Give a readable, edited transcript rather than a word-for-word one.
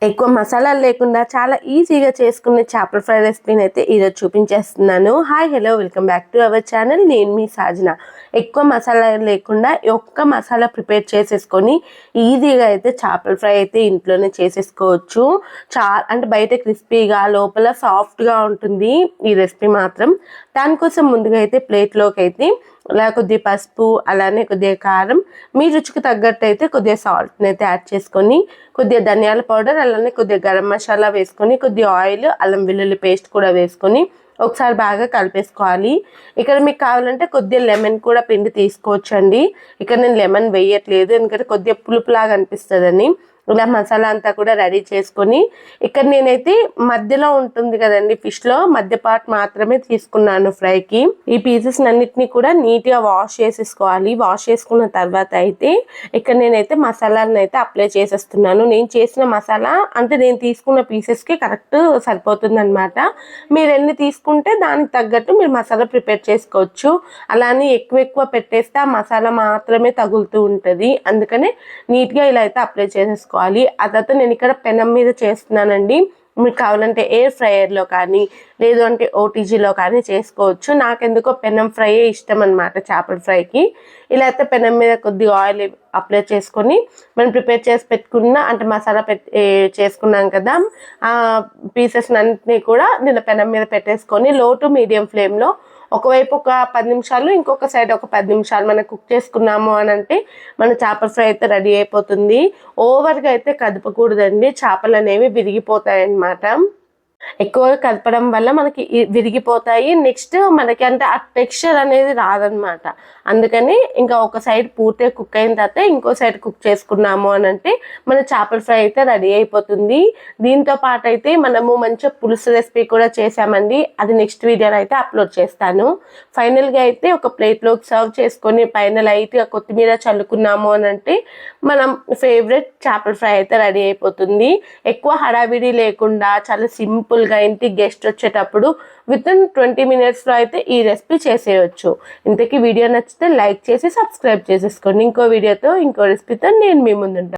ఎక్కువ మసాలాలు లేకుండా చాలా ఈజీగా చేసుకునే చేపల ఫ్రై రెసిపీని అయితే ఈరోజు చూపించేస్తున్నాను. Hi hello welcome back to our channel. నేను మీ సాజన. ఎక్కువ మసాలాలు లేకుండా ఒక్క మసాలా ప్రిపేర్ చేసేసుకొని ఈజీగా అయితే చేపల ఫ్రై అయితే ఇంట్లోనే చేసేసుకోవచ్చు. అంటే బయట క్రిస్పీగా లోపల సాఫ్ట్గా ఉంటుంది ఈ రెసిపీ మాత్రం. దానికోసం ముందుగా అయితే ప్లేట్లోకి అయితే అలా కొద్దిగా పసుపు, అలానే కొద్దిగా కారం, మీ రుచికి తగ్గట్టు అయితే కొద్దిగా సాల్ట్ని అయితే యాడ్ చేసుకొని, కొద్దిగా ధనియాల పౌడర్, అలానే కొద్దిగా గరం మసాలా వేసుకొని, కొద్దిగా ఆయిల్, అల్లం వెల్లుల్లి పేస్ట్ కూడా వేసుకొని ఒకసారి బాగా కలిపేసుకోవాలి. ఇక్కడ మీకు కావాలంటే కొద్దిగా లెమన్ కూడా పిండి తీసుకోవచ్చండి. ఇక్కడ నేను లెమన్ వేయట్లేదు, ఎందుకంటే కొద్దిగా పులుపులాగా అనిపిస్తుందని. ఇలా మసాలా అంతా కూడా రెడీ చేసుకొని, ఇక్కడ నేనైతే మధ్యలో ఉంటుంది కదండి ఫిష్లో మధ్య పార్ట్ మాత్రమే తీసుకున్నాను ఫ్రైకి. ఈ పీసెస్ అన్నిటినీ కూడా నీట్గా వాష్ చేసేసుకోవాలి. వాష్ చేసుకున్న తర్వాత అయితే ఇక్కడ నేనైతే మసాలాలను అయితే అప్లై చేసేస్తున్నాను. నేను చేసిన మసాలా అంటే నేను తీసుకున్న పీసెస్కి కరెక్ట్ సరిపోతుంది అనమాట. మీరు ఎన్ని తీసుకుంటే దానికి తగ్గట్టు మీరు మసాలా ప్రిపేర్ చేసుకోవచ్చు. అలానే ఎక్కువ పెట్టేస్తే ఆ మసాలా మాత్రమే తగులుతూ ఉంటుంది. అందుకనే నీట్గా ఇలా అయితే అప్లై చేసేసుకోవాలి. ఆ తర్వాత నేను ఇక్కడ పెనం మీద చేస్తున్నానండి. మీకు కావాలంటే ఎయిర్ ఫ్రైయర్లో కానీ లేదు అంటే ఓటీజీలో కానీ చేసుకోవచ్చు. నాకెందుకో పెనం ఫ్రై ఇష్టం అనమాట చేపల ఫ్రైకి. ఇలా అయితే పెనం మీద కొద్దిగా ఆయిల్ అప్లై చేసుకొని మనం ప్రిపేర్ చేసి పెట్టుకున్న అంటే మసాలా చేసుకున్నాం కదా, ఆ పీసెస్ అన్నింటినీ కూడా నేను పెనం మీద పెట్టేసుకొని లో టు మీడియం ఫ్లేమ్లో ఒకవైపు ఒక 10 నిమిషాలు, ఇంకొక సైడ్ ఒక 10 నిమిషాలు మనం కుక్ చేసుకున్నాము అని అంటే మన చేపల ఫ్రై అయితే రెడీ అయిపోతుంది. ఓవర్గా అయితే కదపకూడదండి, చేపలు అనేవి విరిగిపోతాయి అన్నమాట. ఎక్కువగా కలపడం వల్ల మనకి విరిగిపోతాయి. నెక్స్ట్ మనకి అంటే ఆ టెక్స్చర్ అనేది రాదనమాట. అందుకని ఇంకా ఒక సైడ్ పూర్తిగా కుక్ అయిన తర్వాత ఇంకో సైడ్ కుక్ చేసుకున్నాము అని అంటే మన చేపల ఫ్రై అయితే రెడీ అయిపోతుంది. దీంతో పాటు అయితే మనము మంచిగా పులుసు రెసిపీ కూడా చేసామండి. అది నెక్స్ట్ వీడియోలో అయితే అప్లోడ్ చేస్తాను. ఫైనల్గా అయితే ఒక ప్లేట్లోకి సర్వ్ చేసుకొని పైన లైట్గా కొత్తిమీర చల్లుకున్నాము అని అంటే మనం ఫేవరెట్ చేపల ఫ్రై అయితే రెడీ అయిపోతుంది. ఎక్కువ హడావిడి లేకుండా చాలా సింపుల్గా ఇంటికి గెస్ట్ వచ్చేటప్పుడు వితిన్ 20 మినిట్స్లో అయితే ఈ రెసిపీ చేసేయచ్చు. ఇంతకీ వీడియో నచ్చితే లైక్ చేసి సబ్స్క్రైబ్ చేసేసుకోండి. ఇంకో వీడియోతో ఇంకో రెసిపీతో నేను మీ ముందుంటాను.